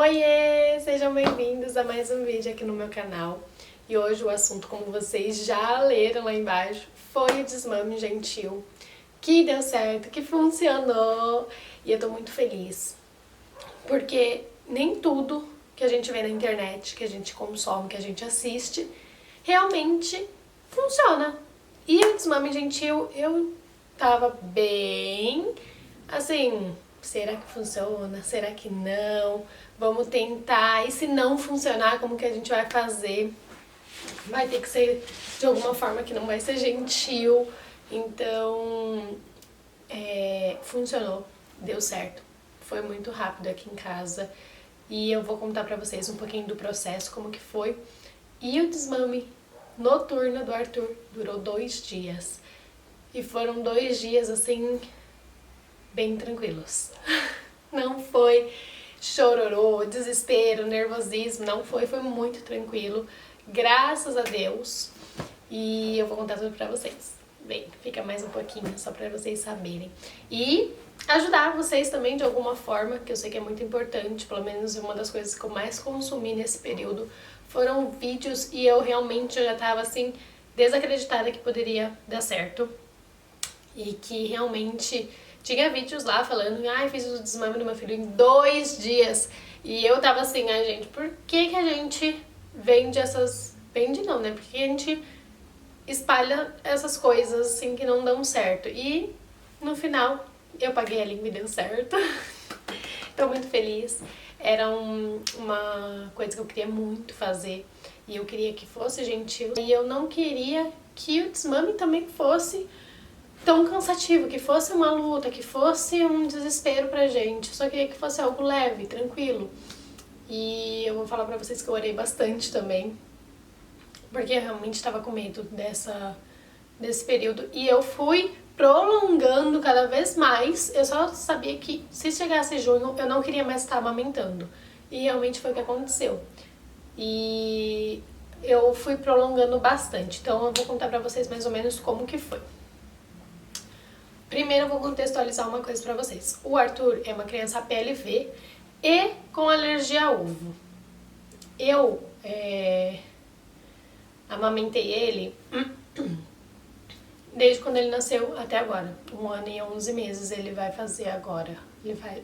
Oiê! Sejam bem-vindos a mais um vídeo aqui no meu canal. E hoje o assunto, como vocês já leram lá embaixo, foi o desmame gentil, que deu certo, que funcionou. E eu tô muito feliz, porque nem tudo que a gente vê na internet, que a gente consome, que a gente assiste, realmente funciona. E o desmame gentil, eu tava bem, assim, será que funciona? Será que não? Vamos tentar. E se não funcionar, como que a gente vai fazer? Vai ter que ser de alguma forma que não vai ser gentil. Então, funcionou, deu certo. Foi muito rápido aqui em casa. E eu vou contar pra vocês um pouquinho do processo, como que foi. E o desmame noturno do Arthur durou 2 dias. E foram 2 dias, assim, bem tranquilos. Não foi chororô, desespero, nervosismo, não foi, foi muito tranquilo, graças a Deus. E eu vou contar tudo pra vocês. Bem, fica mais um pouquinho só pra vocês saberem. E ajudar vocês também de alguma forma, que eu sei que é muito importante, pelo menos uma das coisas que eu mais consumi nesse período foram vídeos e eu realmente já tava assim, desacreditada que poderia dar certo. E que realmente tinha vídeos lá falando, ai, fiz o desmame do meu filho em 2 dias. E eu tava assim, ai gente, por que a gente vende essas... Vende não, né? Porque a gente espalha essas coisas assim que não dão certo. E no final eu paguei a língua e deu certo. Tô muito feliz. Era uma coisa que eu queria muito fazer. E eu queria que fosse gentil. E eu não queria que o desmame também fosse tão cansativo, que fosse uma luta, que fosse um desespero pra gente. Eu só queria que fosse algo leve, tranquilo. E eu vou falar pra vocês que eu orei bastante também, porque eu realmente estava com medo desse período. E eu fui prolongando cada vez mais. Eu só sabia que se chegasse junho, eu não queria mais estar amamentando. E realmente foi o que aconteceu. E eu fui prolongando bastante. Então eu vou contar pra vocês mais ou menos como que foi. Primeiro eu vou contextualizar uma coisa pra vocês. O Arthur é uma criança PLV e com alergia a ovo. Eu amamentei ele desde quando ele nasceu até agora. 1 ano e 11 meses ele vai fazer agora.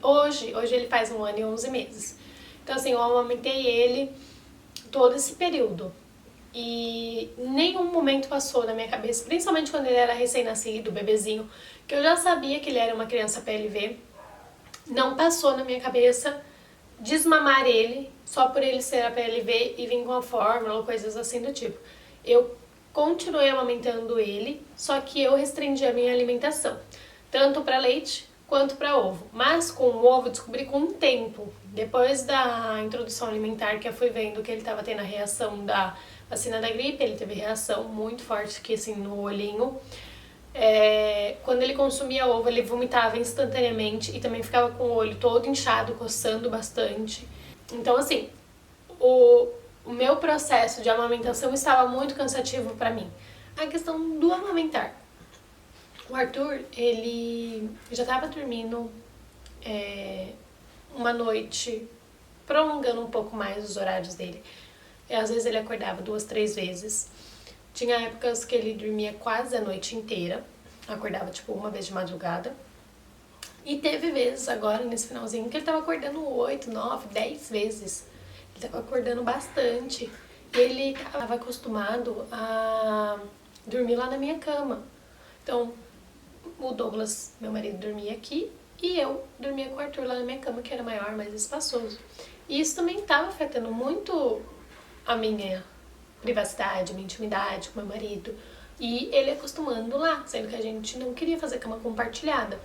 Hoje ele faz 1 ano e 11 meses. Então assim, eu amamentei ele todo esse período. E nenhum momento passou na minha cabeça, principalmente quando ele era recém-nascido, bebezinho, que eu já sabia que ele era uma criança PLV, não passou na minha cabeça desmamar ele só por ele ser a PLV e vir com a fórmula ou coisas assim do tipo. Eu continuei amamentando ele, só que eu restringi a minha alimentação, tanto para leite quanto para ovo. Mas com o ovo descobri com um tempo, depois da introdução alimentar, que eu fui vendo que ele estava tendo a reação da vacina da gripe, ele teve reação muito forte aqui assim no olhinho. Quando ele consumia ovo, ele vomitava instantaneamente e também ficava com o olho todo inchado, coçando bastante. Então assim, o meu processo de amamentação estava muito cansativo para mim. A questão do amamentar. O Arthur, ele já estava dormindo uma noite, prolongando um pouco mais os horários dele. E às vezes ele acordava 2, 3 vezes. Tinha épocas que ele dormia quase a noite inteira. Acordava tipo uma vez de madrugada. E teve vezes agora, nesse finalzinho, que ele tava acordando 8, 9, 10 vezes. Ele tava acordando bastante. E ele tava acostumado a dormir lá na minha cama. Então, o Douglas, meu marido, dormia aqui. E eu dormia com o Arthur lá na minha cama, que era maior, mais espaçoso. E isso também tava afetando muito a minha privacidade, a minha intimidade com meu marido. E ele acostumando lá, sendo que a gente não queria fazer cama compartilhada.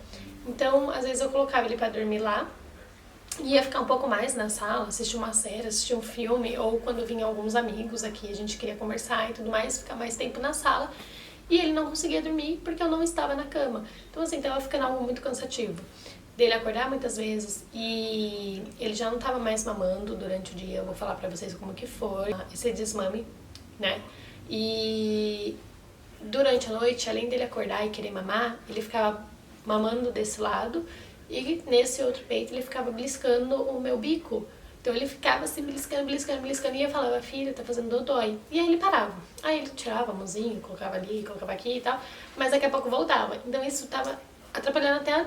Então, às vezes eu colocava ele pra dormir lá, ia ficar um pouco mais na sala, assistir uma série, assistir um filme, ou quando vinham alguns amigos aqui, a gente queria conversar e tudo mais, ficar mais tempo na sala. E ele não conseguia dormir porque eu não estava na cama. Então assim, tava ficando algo muito cansativo. Dele acordar muitas vezes e ele já não tava mais mamando durante o dia. Eu vou falar pra vocês como que foi esse desmame, né? E durante a noite, além dele acordar e querer mamar, ele ficava mamando desse lado e nesse outro peito ele ficava beliscando o meu bico. Então ele ficava assim, beliscando, beliscando, beliscando, e eu falava, filha, tá fazendo dodói. E aí ele parava. Aí ele tirava a mãozinha, colocava ali, colocava aqui e tal, mas daqui a pouco voltava. Então isso tava atrapalhando até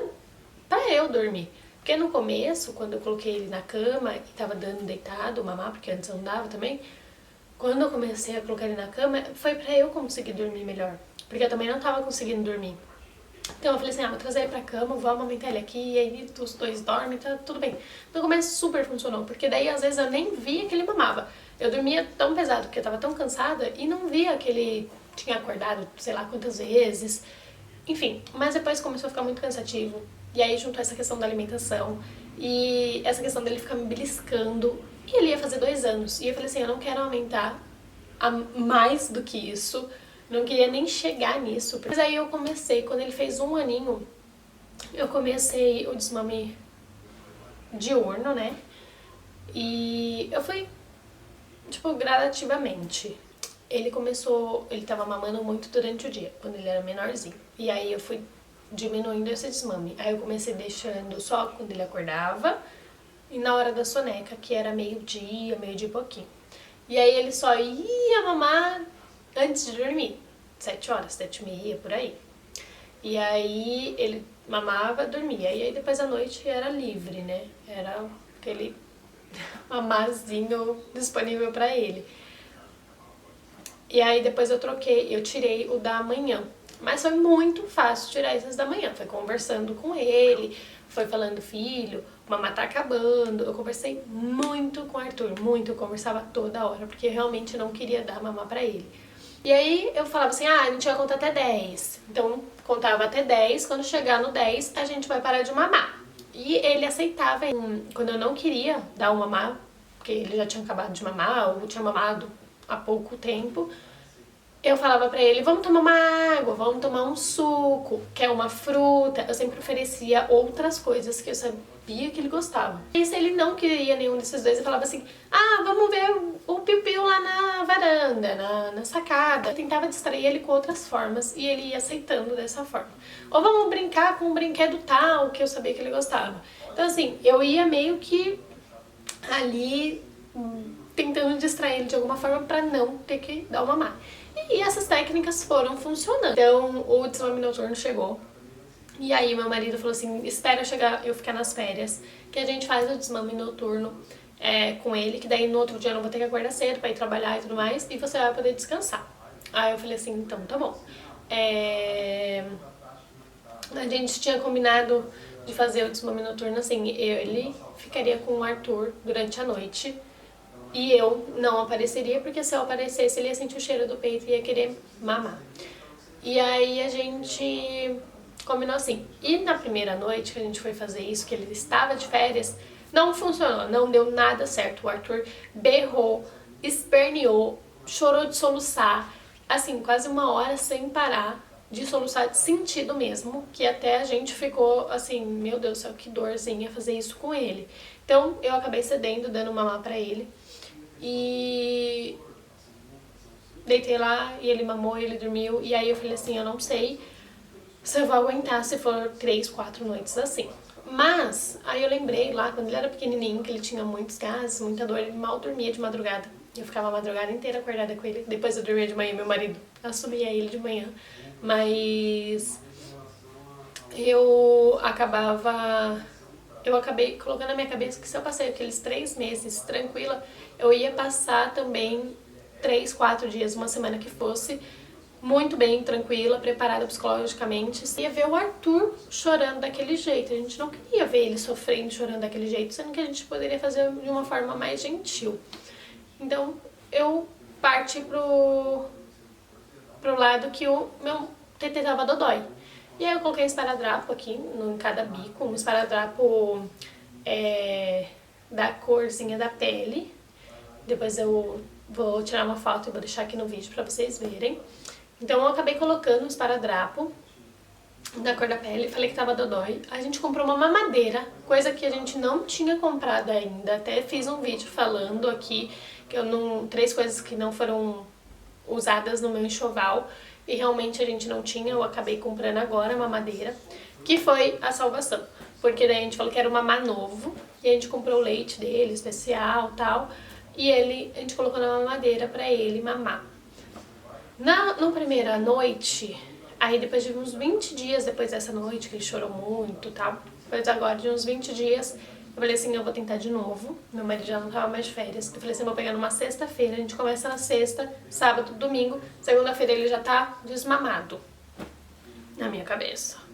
pra eu dormir. Porque no começo, quando eu coloquei ele na cama e tava dando deitado, mamar, porque antes eu não dava também, quando eu comecei a colocar ele na cama, foi pra eu conseguir dormir melhor. Porque eu também não tava conseguindo dormir. Então eu falei assim, vou trazer ele pra cama, vou amamentar ele aqui, e aí os dois dormem, tá tudo bem. No começo super funcionou, porque daí às vezes eu nem via que ele mamava. Eu dormia tão pesado, porque eu tava tão cansada, e não via que ele tinha acordado sei lá quantas vezes. Enfim, mas depois começou a ficar muito cansativo. E aí juntou essa questão da alimentação, e essa questão dele ficar me beliscando. E ele ia fazer 2 anos, e eu falei assim, eu não quero aumentar a mais do que isso. Não queria nem chegar nisso. Mas aí eu comecei, quando ele fez 1 aninho, eu comecei o desmame diurno, né? E eu fui, tipo, gradativamente. Ele tava mamando muito durante o dia, quando ele era menorzinho. E aí eu fui diminuindo esse desmame. Aí eu comecei deixando só quando ele acordava e na hora da soneca, que era meio-dia e pouquinho. E aí ele só ia mamar antes de dormir, 7 horas, 7h30, por aí. E aí ele mamava, dormia. E aí depois à noite era livre, né? Era aquele mamarzinho disponível pra ele. E aí depois eu tirei o da manhã. Mas foi muito fácil tirar esses da manhã. Foi conversando com ele, foi falando, filho, o mamá tá acabando. Eu conversei muito com o Arthur, muito, eu conversava toda hora, porque eu realmente não queria dar mamá pra ele. E aí eu falava assim, a gente vai contar até 10. Então contava até 10, quando chegar no 10 a gente vai parar de mamar. E ele aceitava. Quando eu não queria dar o mamar, porque ele já tinha acabado de mamar, ou tinha mamado há pouco tempo, eu falava pra ele, vamos tomar uma água, vamos tomar um suco, quer uma fruta. Eu sempre oferecia outras coisas que eu sabia que ele gostava. E se ele não queria nenhum desses dois, eu falava assim, vamos ver o piu-piu lá na varanda, na sacada. Eu tentava distrair ele com outras formas e ele ia aceitando dessa forma. Ou vamos brincar com um brinquedo tal, que eu sabia que ele gostava. Então assim, eu ia meio que ali tentando distrair ele de alguma forma pra não ter que dar o mamar. E essas técnicas foram funcionando. Então o desmame noturno chegou. E aí meu marido falou assim, espera eu ficar nas férias, que a gente faz o desmame noturno com ele, que daí no outro dia eu não vou ter que acordar cedo pra ir trabalhar e tudo mais, e você vai poder descansar. Aí eu falei assim, então tá bom. A gente tinha combinado de fazer o desmame noturno assim, ele ficaria com o Arthur durante a noite, e eu não apareceria, porque se eu aparecesse ele ia sentir o cheiro do peito e ia querer mamar. E aí a gente combinou assim. E na primeira noite que a gente foi fazer isso, que ele estava de férias, não funcionou, não deu nada certo. O Arthur berrou, esperneou, chorou de soluçar, assim, quase 1 hora sem parar de soluçar, de sentido mesmo, que até a gente ficou assim, meu Deus do céu, que dorzinha fazer isso com ele. Então eu acabei cedendo, dando mamar pra ele. E deitei lá e ele mamou, ele dormiu. E aí eu falei assim, eu não sei se eu vou aguentar se for 3, 4 noites assim. Mas aí eu lembrei lá, quando ele era pequenininho, que ele tinha muitos gases, muita dor, ele mal dormia de madrugada. Eu ficava a madrugada inteira acordada com ele. Depois eu dormia de manhã, meu marido assumia ele de manhã. Mas eu acabei colocando na minha cabeça que se eu passei aqueles 3 meses tranquila, eu ia passar também 3, 4 dias, uma semana que fosse, muito bem, tranquila, preparada psicologicamente. Ia ver o Arthur chorando daquele jeito. A gente não queria ver ele sofrendo, chorando daquele jeito, sendo que a gente poderia fazer de uma forma mais gentil. Então eu parti pro lado que o meu TT tava dodói. E aí eu coloquei um esparadrapo aqui em cada bico, um esparadrapo da corzinha da pele. Depois eu vou tirar uma foto e vou deixar aqui no vídeo pra vocês verem. Então eu acabei colocando um esparadrapo da cor da pele, falei que tava dodói. A gente comprou uma mamadeira, coisa que a gente não tinha comprado ainda. Até fiz um vídeo falando aqui que 3 coisas que não foram usadas no meu enxoval. E realmente a gente não tinha, eu acabei comprando agora a mamadeira, que foi a salvação. porque daí a gente falou que era um mamá novo, e a gente comprou o leite dele, especial e tal, e a gente colocou na mamadeira pra ele mamar. Na primeira noite, aí depois de uns 20 dias depois dessa noite, que ele chorou muito e tal, depois agora de uns 20 dias, eu falei assim, eu vou tentar de novo. Meu marido já não tava mais de férias. Eu falei assim, eu vou pegar numa sexta-feira, a gente começa na sexta, sábado, domingo, segunda-feira ele já tá desmamado. Na minha cabeça.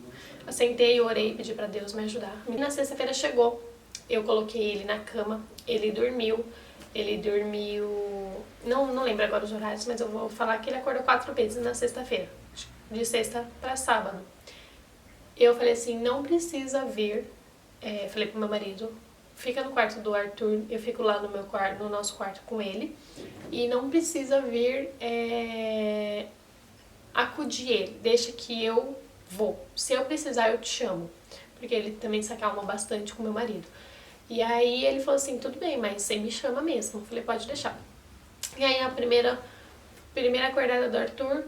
Eu sentei, orei, pedi pra Deus me ajudar. E na sexta-feira chegou, eu coloquei ele na cama, ele dormiu, não lembro agora os horários, mas eu vou falar que ele acordou 4 vezes na sexta-feira, de sexta pra sábado. Eu falei assim, não precisa vir, falei pro meu marido, fica no quarto do Arthur, eu fico lá no meu quarto, no nosso quarto com ele, e não precisa vir acudir ele, deixa que eu vou. Se eu precisar, eu te chamo. Porque ele também se acalma bastante com meu marido. E aí ele falou assim, tudo bem, mas você me chama mesmo. Eu falei, pode deixar. E aí a primeira acordada do Arthur,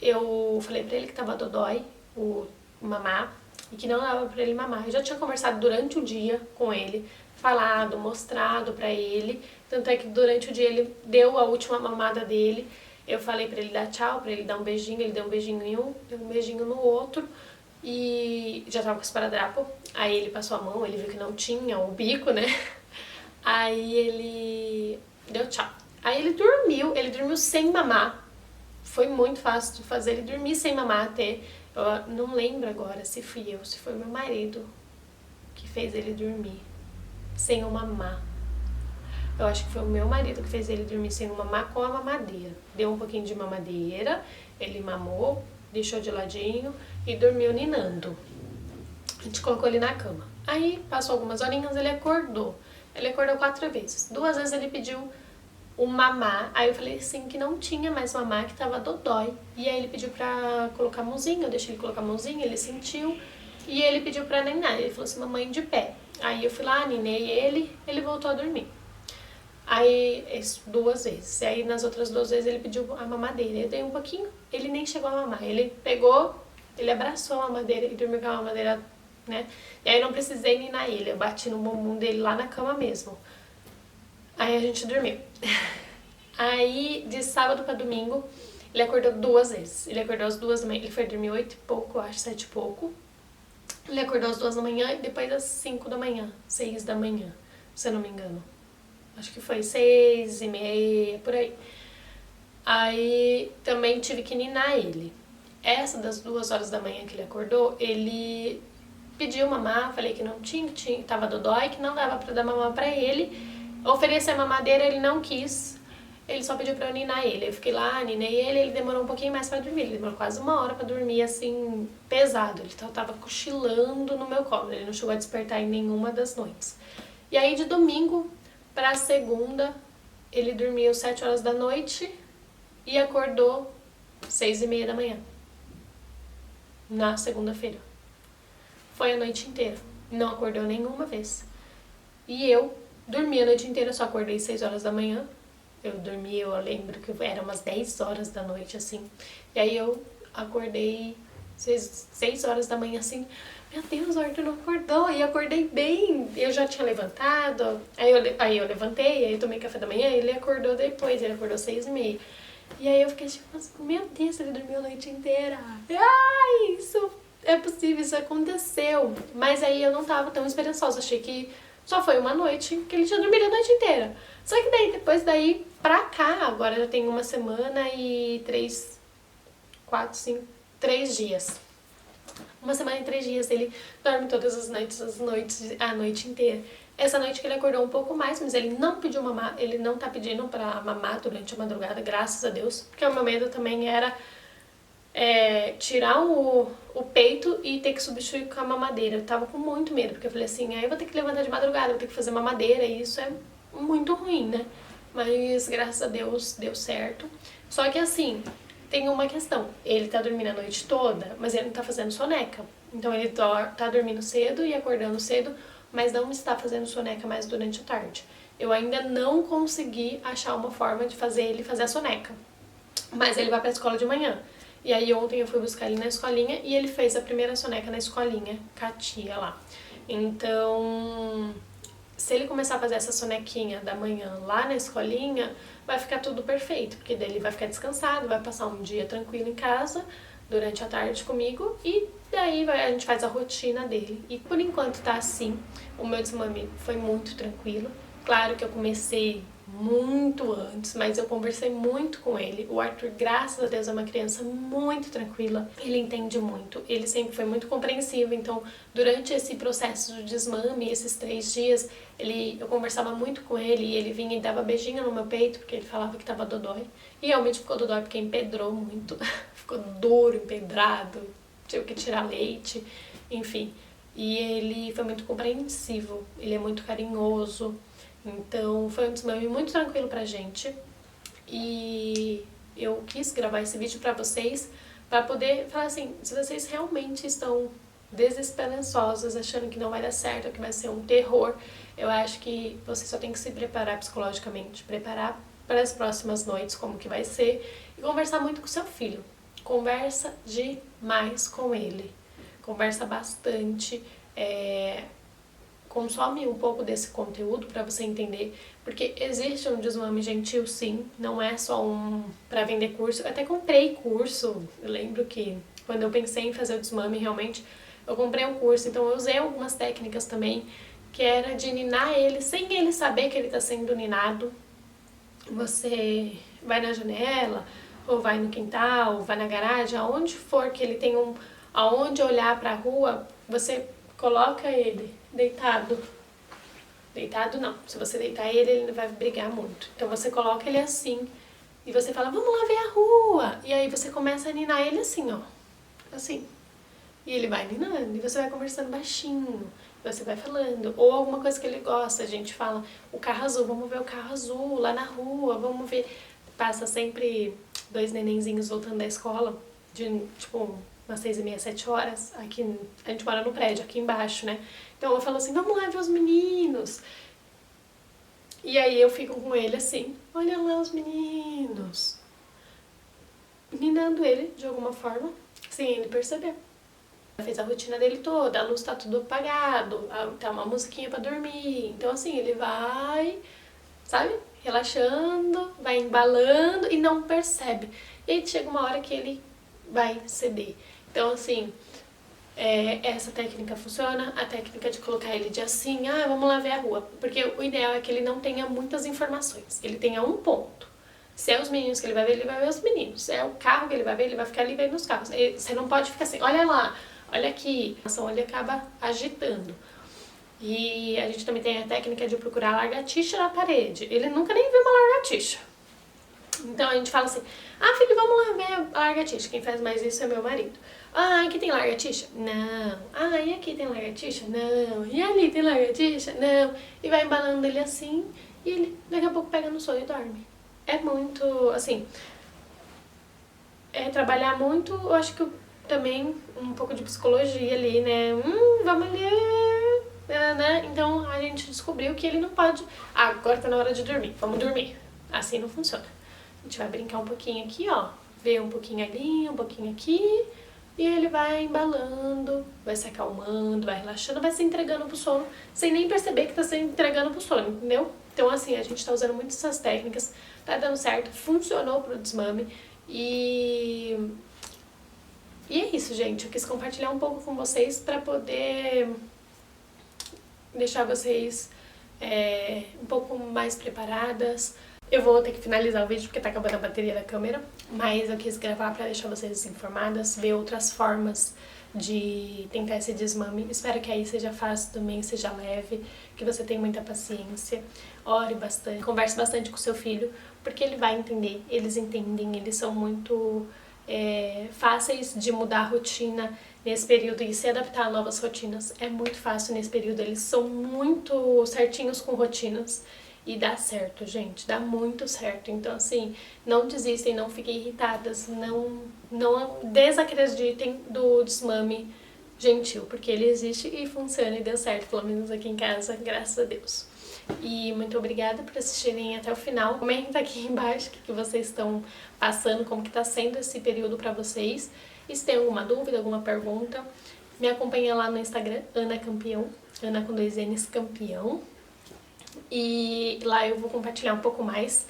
eu falei pra ele que tava dodói, o mamar, e que não dava pra ele mamar. Eu já tinha conversado durante o dia com ele, falado, mostrado pra ele. Tanto é que durante o dia ele deu a última mamada dele. Eu falei pra ele dar tchau, pra ele dar um beijinho, ele deu um beijinho em um, deu um beijinho no outro e já tava com esparadrapo. Aí ele passou a mão, ele viu que não tinha o bico, né? Aí ele deu tchau. Aí ele dormiu sem mamar. Foi muito fácil de fazer ele dormir sem mamar até. Eu não lembro agora se fui eu, se foi meu marido que fez ele dormir sem o mamar. Eu acho que foi o meu marido que fez ele dormir sem mamar com a mamadeira. Deu um pouquinho de mamadeira, ele mamou, deixou de ladinho e dormiu ninando. A gente colocou ele na cama. Aí, passou algumas horinhas, ele acordou. Ele acordou 4 vezes. 2 vezes ele pediu o mamar. Aí eu falei assim que não tinha mais mamar, que tava dodói. E aí ele pediu pra colocar a mãozinha, eu deixei ele colocar a mãozinha, ele sentiu. E ele pediu pra ninar. Ele falou assim, mamãe de pé. Aí eu fui lá, ninei ele voltou a dormir. Aí, 2 vezes. E aí, nas outras 2 vezes, ele pediu a mamadeira. Eu dei um pouquinho, ele nem chegou a mamar. Ele pegou, ele abraçou a mamadeira e dormiu com a mamadeira, né? E aí, eu não precisei ninar ele. Eu bati no bumbum dele lá na cama mesmo. Aí, a gente dormiu. Aí, de sábado pra domingo, ele acordou 2 vezes. Ele acordou às 2 da manhã. Ele foi dormir 8 e pouco, eu acho, 7 e pouco. Ele acordou às 2 da manhã e depois às 5 da manhã, 6 da manhã, se eu não me engano. Acho que foi 6h30, por aí. Aí também tive que ninar ele. Essa das 2 horas da manhã que ele acordou, ele pediu mamar, falei que não tinha, tava dodói, que não dava pra dar mamar pra ele. Ofereci a mamadeira, ele não quis. Ele só pediu pra eu ninar ele. Eu fiquei lá, ninei ele demorou um pouquinho mais pra dormir. Ele demorou quase 1 hora pra dormir, assim, pesado. Ele tava cochilando no meu colo. Ele não chegou a despertar em nenhuma das noites. E aí, de domingo pra segunda, ele dormiu 7 horas da noite e acordou 6h30 da manhã. Na segunda-feira. Foi a noite inteira. Não acordou nenhuma vez. E eu dormi a noite inteira, só acordei 6 horas da manhã. Eu dormi, eu lembro que era umas 10 horas da noite, assim. E aí eu acordei 6 horas da manhã, assim. Meu Deus, o Arthur não acordou. E acordei bem. Eu já tinha levantado. Aí eu levantei, aí eu tomei café da manhã. Ele acordou depois, ele acordou 6h30. E aí eu fiquei tipo, meu Deus, ele dormiu a noite inteira. Ai, isso é possível, isso aconteceu. Mas aí eu não tava tão esperançosa. Achei que só foi uma noite que ele tinha dormido a noite inteira. Só que daí, depois daí pra cá, agora já tem 1 semana e 3 dias. 1 semana e 3 dias, ele dorme todas as noites, a noite inteira. Essa noite que ele acordou um pouco mais, mas ele não pediu mamar, ele não tá pedindo pra mamar durante a madrugada, graças a Deus. Porque o meu medo também era tirar o peito e ter que substituir com a mamadeira. Eu tava com muito medo, porque eu falei assim, aí eu vou ter que levantar de madrugada, vou ter que fazer mamadeira, e isso é muito ruim, né? Mas graças a Deus deu certo. Só que assim, tem uma questão, ele tá dormindo a noite toda, mas ele não tá fazendo soneca. Então ele tá dormindo cedo e acordando cedo, mas não está fazendo soneca mais durante a tarde. Eu ainda não consegui achar uma forma de fazer ele fazer a soneca. Mas ele vai pra escola de manhã. E aí ontem eu fui buscar ele na escolinha e ele fez a primeira soneca na escolinha, com a tia lá. Então, se ele começar a fazer essa sonequinha da manhã lá na escolinha, vai ficar tudo perfeito, porque daí ele vai ficar descansado, vai passar um dia tranquilo em casa, durante a tarde comigo, e daí a gente faz a rotina dele. E por enquanto tá assim, o meu desmame foi muito tranquilo. Claro que eu comecei muito antes, mas eu conversei muito com ele. O Arthur, graças a Deus, é uma criança muito tranquila, ele entende muito, ele sempre foi muito compreensivo, então durante esse processo de desmame, esses 3 dias, eu conversava muito com ele e ele vinha e dava beijinho no meu peito, porque ele falava que tava dodói, e realmente ficou dodói porque empedrou muito, ficou duro, empedrado, tive que tirar leite, enfim. E ele foi muito compreensivo, ele é muito carinhoso. Então foi um desmame muito tranquilo pra gente e eu quis gravar esse vídeo pra vocês pra poder falar assim, se vocês realmente estão desesperançosos, achando que não vai dar certo, que vai ser um terror, eu acho que você só tem que se preparar psicologicamente, preparar para as próximas noites, como que vai ser, e conversar muito com seu filho. Conversa demais com ele, conversa bastante, consome um pouco desse conteúdo para você entender, porque existe um desmame gentil sim, não é só para vender curso. Eu até comprei curso, eu lembro que quando eu pensei em fazer o desmame realmente, eu comprei um curso, então eu usei algumas técnicas também, que era de ninar ele sem ele saber que ele está sendo ninado. Você vai na janela, ou vai no quintal, ou vai na garagem, aonde for que ele tem aonde olhar para a rua, você coloca ele deitado. Deitado não, se você deitar ele vai brigar muito. Então você coloca ele assim e você fala, vamos lá ver a rua. E aí você começa a ninar ele assim, ó. Assim. E ele vai ninando e você vai conversando baixinho. Você vai falando. Ou alguma coisa que ele gosta, a gente fala, o carro azul, vamos ver o carro azul lá na rua, vamos ver. Passa sempre 2 nenenzinhos voltando da escola, de tipo umas 6h30, 7 horas, aqui, a gente mora no prédio, aqui embaixo, né? Então eu falo assim, vamos lá ver os meninos. E aí eu fico com ele assim, olha lá os meninos. Ninando ele de alguma forma, sem ele perceber. Fez a rotina dele toda, a luz tá tudo apagado, tá uma musiquinha pra dormir. Então assim, ele vai, sabe, relaxando, vai embalando e não percebe. E aí chega uma hora que ele vai ceder. Então assim, essa técnica funciona, a técnica de colocar ele de assim, vamos lá ver a rua. Porque o ideal é que ele não tenha muitas informações, ele tenha um ponto. Se é os meninos que ele vai ver, ele vai ver os meninos. Se é o carro que ele vai ver, ele vai ficar ali vendo os carros. Você não pode ficar assim, olha lá, olha aqui. Então ele acaba agitando. E a gente também tem a técnica de procurar lagartixa na parede. Ele nunca nem viu uma lagartixa. Então a gente fala assim, filho, vamos lá ver a lagartixa. Quem faz mais isso é meu marido. Aqui tem lagartixa? Não. E aqui tem lagartixa? Não. E ali tem lagartixa? Não. E vai embalando ele assim, e ele daqui a pouco pega no sono e dorme. É muito, assim, trabalhar muito, eu acho que também um pouco de psicologia ali, né? Vamos ali, né? Então a gente descobriu que ele não pode, agora tá na hora de dormir, vamos dormir. Assim não funciona. A gente vai brincar um pouquinho aqui, ó, ver um pouquinho ali, um pouquinho aqui, e ele vai embalando, vai se acalmando, vai relaxando, vai se entregando pro sono, sem nem perceber que tá se entregando pro sono, entendeu? Então assim, a gente tá usando muito essas técnicas, tá dando certo, funcionou pro desmame, e é isso, gente. Eu quis compartilhar um pouco com vocês pra poder deixar vocês um pouco mais preparadas. Eu vou ter que finalizar o vídeo porque tá acabando a bateria da câmera, mas eu quis gravar pra deixar vocês informadas, ver outras formas de tentar esse desmame. Espero que aí seja fácil também, seja leve, que você tenha muita paciência, ore bastante, converse bastante com seu filho, porque ele vai entender, eles entendem, eles são muito fáceis de mudar a rotina nesse período e se adaptar a novas rotinas. É muito fácil nesse período, eles são muito certinhos com rotinas. E dá certo, gente, dá muito certo. Então, assim, não desistem, não fiquem irritadas, não desacreditem do desmame gentil, porque ele existe e funciona e deu certo, pelo menos aqui em casa, graças a Deus. E muito obrigada por assistirem até o final. Comenta aqui embaixo o que vocês estão passando, como que tá sendo esse período pra vocês. E se tem alguma dúvida, alguma pergunta, me acompanha lá no Instagram, Ana Campeão. Ana com 2 N's campeão. E lá eu vou compartilhar um pouco mais,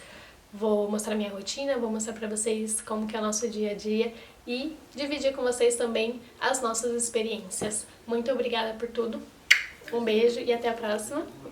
vou mostrar minha rotina, vou mostrar pra vocês como que é o nosso dia a dia e dividir com vocês também as nossas experiências. Muito obrigada por tudo, um beijo e até a próxima!